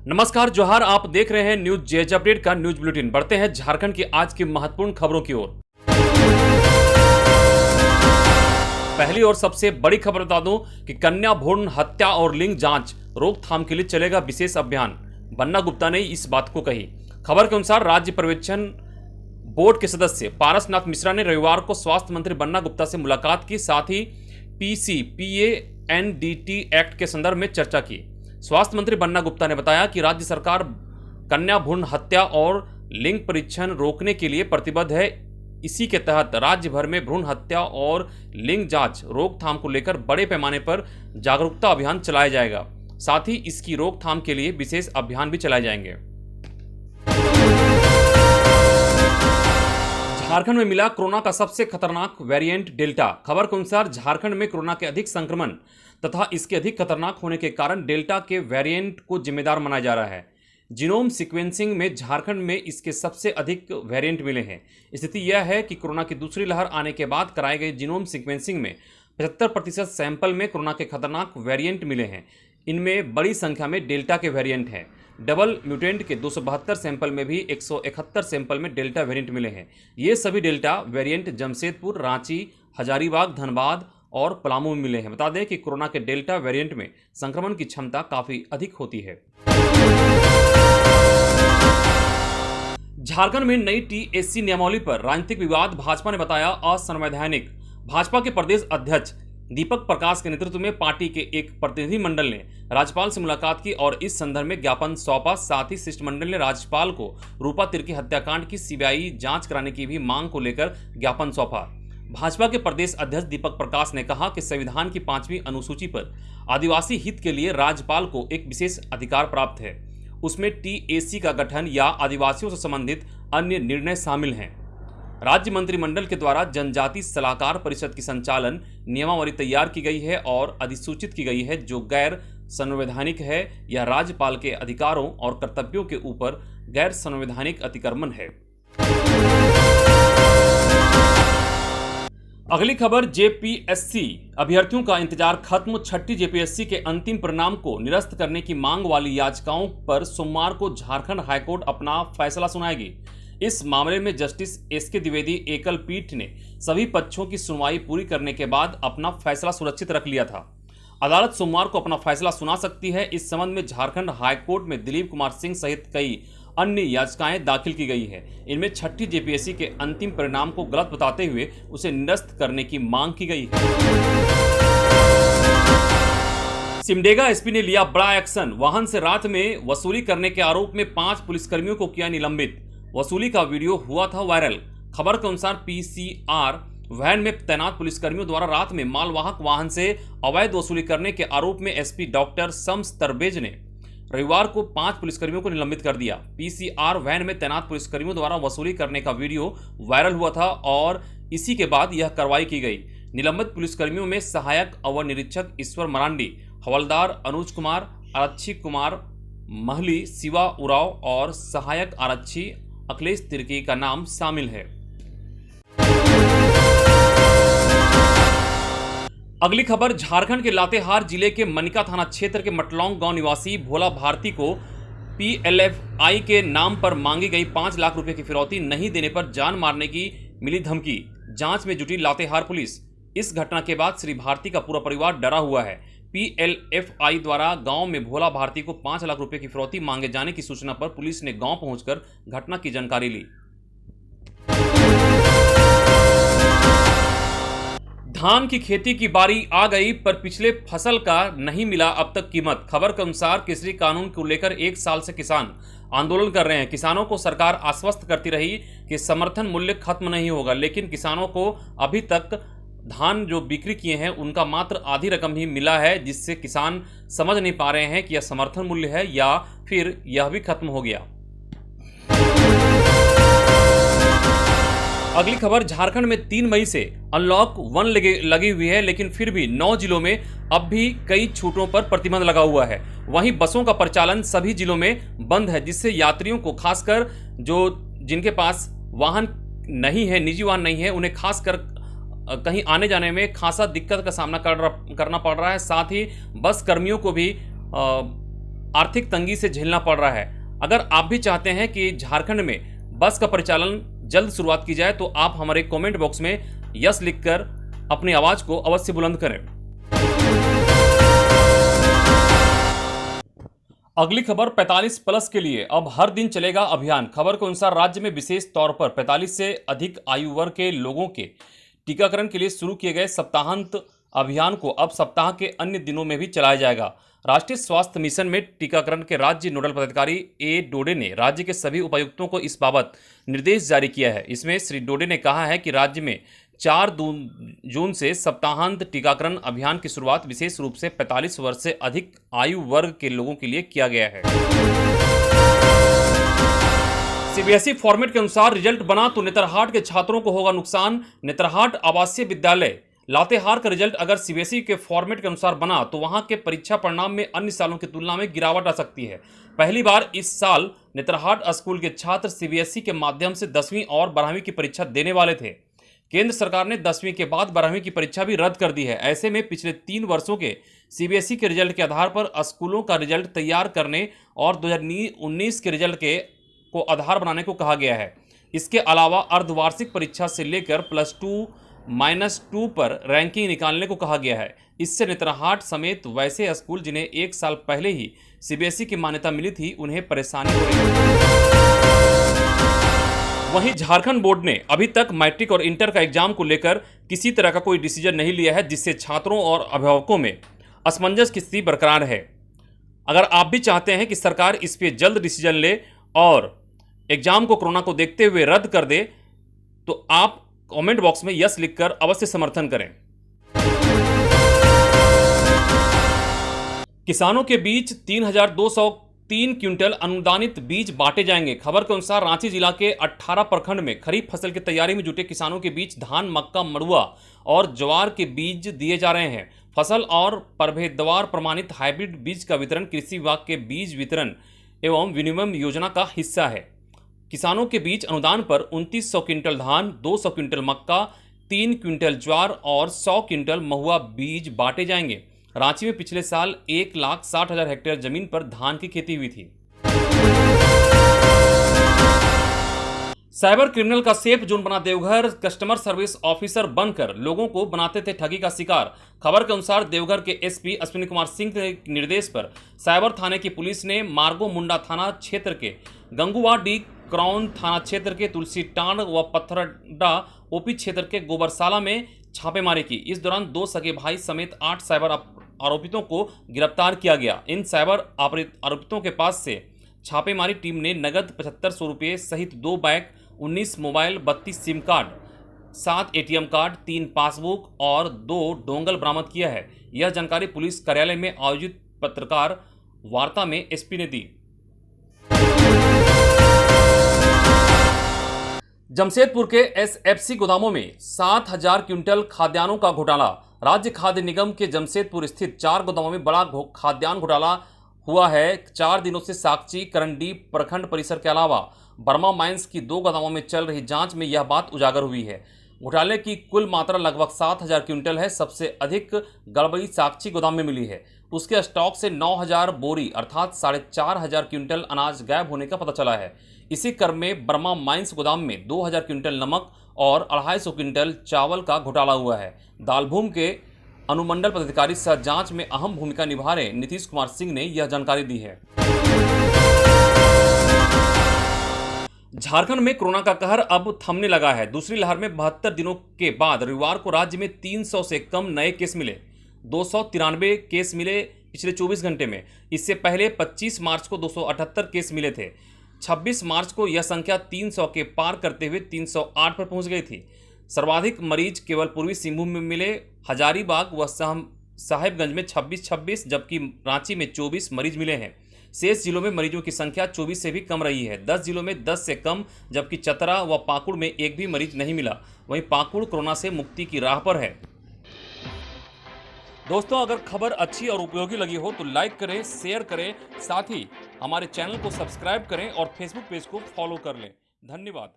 नमस्कार जोहार, आप देख रहे हैं न्यूज जेएच अपडेट का न्यूज बुलेटिन। बढ़ते हैं झारखंड की आज की महत्वपूर्ण खबरों की ओर। पहली और सबसे बड़ी खबर बता दूं कि कन्या भ्रूण हत्या और लिंग जांच रोकथाम के लिए चलेगा विशेष अभियान। बन्ना गुप्ता ने इस बात को कही। खबर के अनुसार राज्य पर्यवेक्षण बोर्ड के सदस्य पारसनाथ मिश्रा ने रविवार को स्वास्थ्य मंत्री बन्ना गुप्ता से मुलाकात की, साथ ही PCPANDT एक्ट के संदर्भ में चर्चा की। स्वास्थ्य मंत्री बन्ना गुप्ता ने बताया कि राज्य सरकार कन्या भ्रूण हत्या और लिंग परीक्षण रोकने के लिए प्रतिबद्ध है। इसी के तहत राज्य भर में भ्रूण हत्या और लिंग जांच रोकथाम को लेकर बड़े पैमाने पर जागरूकता अभियान चलाया जाएगा। साथ ही इसकी रोकथाम के लिए विशेष अभियान भी चलाए जाएंगे। झारखंड में मिला कोरोना का सबसे खतरनाक वेरिएंट डेल्टा। खबर के अनुसार झारखंड में कोरोना के अधिक संक्रमण तथा इसके अधिक खतरनाक होने के कारण डेल्टा के वेरिएंट को जिम्मेदार माना जा रहा है। जीनोम सीक्वेंसिंग में झारखंड में इसके सबसे अधिक वेरिएंट मिले हैं। स्थिति यह है कि कोरोना की दूसरी लहर आने के बाद कराए गए जीनोम सीक्वेंसिंग में 75% सैंपल में कोरोना के खतरनाक वेरिएंट मिले हैं। इनमें बड़ी संख्या में डेल्टा के वेरिएंट हैं। डबल म्यूटेंट के 272 सैंपल में भी 171 सैंपल में डेल्टा वेरिएंट मिले हैं। ये सभी डेल्टा वेरिएंट जमशेदपुर, रांची, हजारीबाग, धनबाद और पलामू में मिले हैं। बता दें कि कोरोना के डेल्टा वेरिएंट में संक्रमण की क्षमता काफी अधिक होती है। झारखंड में नई TSC नियमावली पर राजनीतिक विवाद, भाजपा ने बताया असंवैधानिक। भाजपा के प्रदेश अध्यक्ष दीपक प्रकाश के नेतृत्व में पार्टी के एक प्रतिनिधि मंडल ने राज्यपाल से मुलाकात की और इस संदर्भ में ज्ञापन सौंपा। साथ ही शिष्टमंडल ने राज्यपाल को रूपा तिर्की हत्याकांड की CBI जांच कराने की भी मांग को लेकर ज्ञापन सौंपा। भाजपा के प्रदेश अध्यक्ष दीपक प्रकाश ने कहा कि संविधान की 5वीं अनुसूची पर आदिवासी हित के लिए राज्यपाल को एक विशेष अधिकार प्राप्त है। उसमें TSC का गठन या आदिवासियों से संबंधित अन्य निर्णय शामिल हैं। राज्य मंत्रिमंडल के द्वारा जनजाति सलाहकार परिषद की संचालन नियमावली तैयार की गई है और अधिसूचित की गई है, जो गैर संवैधानिक है। यह राज्यपाल के अधिकारों और कर्तव्यों के ऊपर गैर संवैधानिक अतिक्रमण है। अगली खबर, JPSC अभ्यर्थियों का इंतजार खत्म। छठी JPSC के अंतिम परिणाम को निरस्त करने की मांग वाली याचिकाओं पर सोमवार को झारखंड हाईकोर्ट अपना फैसला सुनाएगी। इस मामले में जस्टिस SK द्विवेदी एकल पीठ ने सभी पक्षों की सुनवाई पूरी करने के बाद अपना फैसला सुरक्षित रख लिया था। अदालत सोमवार को अपना फैसला सुना सकती है। इस संबंध में झारखंड हाईकोर्ट में दिलीप कुमार सिंह सहित कई अन्य याचिकाएं दाखिल की गई है। इनमें छठी JPSC के अंतिम परिणाम को गलत बताते हुए उसे निरस्त करने की मांग की गई है। सिमडेगा SP ने लिया बड़ा एक्शन। वाहन से रात में वसूली करने के आरोप में 5 पुलिसकर्मियों को किया निलंबित। वसूली का वीडियो हुआ था वायरल। खबर के अनुसार PCR वैन में तैनात पुलिसकर्मियों द्वारा रात में मालवाहक वाहन से अवैध वसूली करने के आरोप में SP डॉक्टर शम्स तरबेज ने रविवार को 5 पुलिसकर्मियों को निलंबित कर दिया। PCR वैन में तैनात पुलिसकर्मियों द्वारा वसूली करने का वीडियो वायरल हुआ था और इसी के बाद यह कार्रवाई की गई। निलंबित पुलिसकर्मियों में सहायक अवर निरीक्षक ईश्वर मरांडी, हवलदार अनुज कुमार, आरक्षी कुमार महली, शिवा उराव और सहायक आरक्षी अखिलेश तिर्की का नाम शामिल है। अगली खबर, झारखंड के लातेहार जिले के मनिका थाना क्षेत्र के मटलौंग गांव निवासी भोला भारती को PLFI के नाम पर मांगी गई 5 लाख रुपए की फिरौती नहीं देने पर जान मारने की मिली धमकी। जांच में जुटी लातेहार पुलिस। इस घटना के बाद श्री भारती का पूरा परिवार डरा हुआ है। PLFI द्वारा गांव में भोला भारती को 5 लाख रुपए की फिरौती मांगे जाने की सूचना पर पुलिस ने गांव पहुंचकर घटना की जानकारी ली। धान की खेती की बारी आ गई पर पिछले फसल का नहीं मिला अब तक कीमत। खबर के अनुसार कृषि कानून को लेकर 1 साल से किसान आंदोलन कर रहे हैं। किसानों को सरकार आश्वस्त करती रही कि समर्थन मूल्य खत्म नहीं होगा, लेकिन किसानों को अभी तक धान जो बिक्री किए हैं उनका मात्र आधी रकम ही मिला है, जिससे किसान समझ नहीं पा रहे हैं कि यह समर्थन मूल्य है या फिर यह भी खत्म हो गया। अगली खबर, झारखंड में 3 मई से अनलॉक 1 लगी हुई है, लेकिन फिर भी 9 जिलों में अब भी कई छूटों पर प्रतिबंध लगा हुआ है। वहीं बसों का परिचालन सभी जिलों में बंद है, जिससे यात्रियों को, खासकर जिनके पास वाहन नहीं है, निजी वाहन नहीं है, उन्हें खासकर कहीं आने जाने में खासा दिक्कत का सामना करना पड़ रहा है। साथ ही बस कर्मियों को भी आर्थिक तंगी से झेलना पड़ रहा है। अगर आप भी चाहते हैं कि झारखंड में बस का परिचालन जल्द शुरुआत की जाए तो आप हमारे कमेंट बॉक्स में यस लिखकर अपनी आवाज को अवश्य बुलंद करें। अगली खबर 45 प्लस के लिए अब हर दिन चलेगा अभियान। खबर के अनुसार राज्य में विशेष तौर पर 45 से अधिक आयु वर्ग के लोगों के टीकाकरण के लिए शुरू किए गए सप्ताहांत अभियान को अब सप्ताह के अन्य दिनों में भी चलाया जाएगा। राष्ट्रीय स्वास्थ्य मिशन में टीकाकरण के राज्य नोडल पदाधिकारी ए डोडे ने राज्य के सभी उपायुक्तों को इस बाबत निर्देश जारी किया है। इसमें श्री डोडे ने कहा है कि राज्य में 4 जून से सप्ताहांत टीकाकरण अभियान की शुरुआत विशेष रूप से 45 वर्ष से अधिक आयु वर्ग के लोगों के लिए किया गया है। सीबीएसई फॉर्मेट के अनुसार रिजल्ट बना तो नेतरहाट के छात्रों को होगा नुकसान। नेतरहाट आवासीय विद्यालय लातेहार का रिजल्ट अगर सीबीएसई के फॉर्मेट के अनुसार बना तो वहां के परीक्षा परिणाम में अन्य सालों की तुलना में गिरावट आ सकती है। पहली बार इस साल नेतरहाट स्कूल के छात्र सीबीएसई के माध्यम से 10वीं और 12वीं की परीक्षा देने वाले थे। केंद्र सरकार ने 10वीं के बाद 12वीं की परीक्षा भी रद्द कर दी है। ऐसे में पिछले 3 वर्षों के सीबीएसई के रिजल्ट के आधार पर स्कूलों का रिजल्ट तैयार करने और 2019 के रिजल्ट को आधार बनाने को कहा गया है। इसके अलावा अर्धवार्षिक परीक्षा से लेकर +2 पर रैंकिंग निकालने को कहा गया है। इससे नेतरहाट समेत वैसे स्कूल जिन्हें 1 साल पहले ही सीबीएसई की मान्यता मिली थी उन्हें परेशानी हो रही है। वहीं झारखंड बोर्ड ने अभी तक मैट्रिक और इंटर का एग्जाम को लेकर किसी तरह का कोई डिसीजन नहीं लिया है, जिससे छात्रों और अभिभावकों में असमंजस की स्थिति बरकरार है। अगर आप भी चाहते हैं कि सरकार इस पर जल्द डिसीजन ले और एग्जाम को कोरोना को देखते हुए रद्द कर दे तो आप कमेंट बॉक्स में यस लिखकर अवश्य समर्थन करें। किसानों के बीच 3203 क्विंटल अनुदानित बीज बांटे जाएंगे। खबर के अनुसार रांची जिला के 18 प्रखंड में खरीफ फसल की तैयारी में जुटे किसानों के बीच धान, मक्का, मड़ुआ और ज्वार के बीज दिए जा रहे हैं। फसल और प्रभेदवार प्रमाणित हाइब्रिड बीज का वितरण कृषि विभाग के बीज वितरण एवं विनिमय योजना का हिस्सा है। किसानों के बीच अनुदान पर 2900 क्विंटल धान, 200 क्विंटल मक्का, 3 क्विंटल ज्वार और 100 क्विंटल महुआ बीज बांटे जाएंगे। रांची में पिछले साल 1,60,000 हेक्टेयर जमीन पर धान की खेती हुई थी। साइबर क्रिमिनल का सेफ जोन बना देवघर। कस्टमर सर्विस ऑफिसर बनकर लोगों को बनाते थे ठगी का शिकार। खबर के अनुसार देवघर के एसपी अश्विनी कुमार सिंह के निर्देश पर साइबर थाने की पुलिस ने मार्गो मुंडा थाना क्षेत्र के गंगुवाडी, क्रॉन थाना क्षेत्र के तुलसीटांड व पत्थरडा ओपी क्षेत्र के गोबरसाला में छापेमारी की। इस दौरान 2 सगे भाई समेत 8 साइबर आरोपितों को गिरफ्तार किया गया। इन साइबर आरोपितों के पास से छापेमारी टीम ने नगद 7500 रुपये सहित 2 bike, 19 mobile, 32 SIM card, 7 ATM card, 3 passbook और 2 डोंगल बरामद किया है। यह जानकारी पुलिस कार्यालय में आयोजित पत्रकार वार्ता में एसपी ने दी। जमशेदपुर के एसएफसी गोदामों में 7000 क्विंटल खाद्यान्नों का घोटाला। राज्य खाद्य निगम के जमशेदपुर स्थित 4 गोदामों में बड़ा खाद्यान्न घोटाला हुआ है। 4 दिनों से साकची, करंडी प्रखंड परिसर के अलावा बर्मा माइंस की 2 गोदामों में चल रही जांच में यह बात उजागर हुई है। घोटाले की कुल मात्रा लगभग 7000 क्विंटल है। सबसे अधिक गड़बड़ी साकची गोदाम में मिली है। उसके स्टॉक से 9000 बोरी अर्थात 4500 क्विंटल अनाज गायब होने का पता चला है। इसी क्रम में बर्मा माइंस गोदाम में 2000 क्विंटल नमक और 250 क्विंटल चावल का घोटाला हुआ है। दालभूम के अनुमंडल पदाधिकारी सह जांच में अहम भूमिका निभा रहे नीतीश कुमार सिंह ने यह जानकारी दी है। झारखंड में कोरोना का कहर अब थमने लगा है। दूसरी लहर में 72 दिनों के बाद रविवार को राज्य में 300 से कम नए केस मिले। 293 केस मिले पिछले 24 घंटे में। इससे पहले 25 मार्च को 278 केस मिले थे। 26 मार्च को यह संख्या 300 के पार करते हुए 308 पर पहुंच गई थी। सर्वाधिक मरीज केवल पूर्वी सिंहभूम में मिले। हजारीबाग व साहेबगंज में 26, जबकि रांची में 24 मरीज मिले हैं। शेष जिलों में मरीजों की संख्या 24 से भी कम रही है। 10 जिलों में 10 से कम, जबकि चतरा व पाकुड़ में एक भी मरीज नहीं मिला। वहीं पाकुड़ कोरोना से मुक्ति की राह पर है। दोस्तों, अगर खबर अच्छी और उपयोगी लगी हो तो लाइक करें, शेयर करें, साथ ही हमारे चैनल को सब्सक्राइब करें और फेसबुक पेज को फॉलो कर लें। धन्यवाद।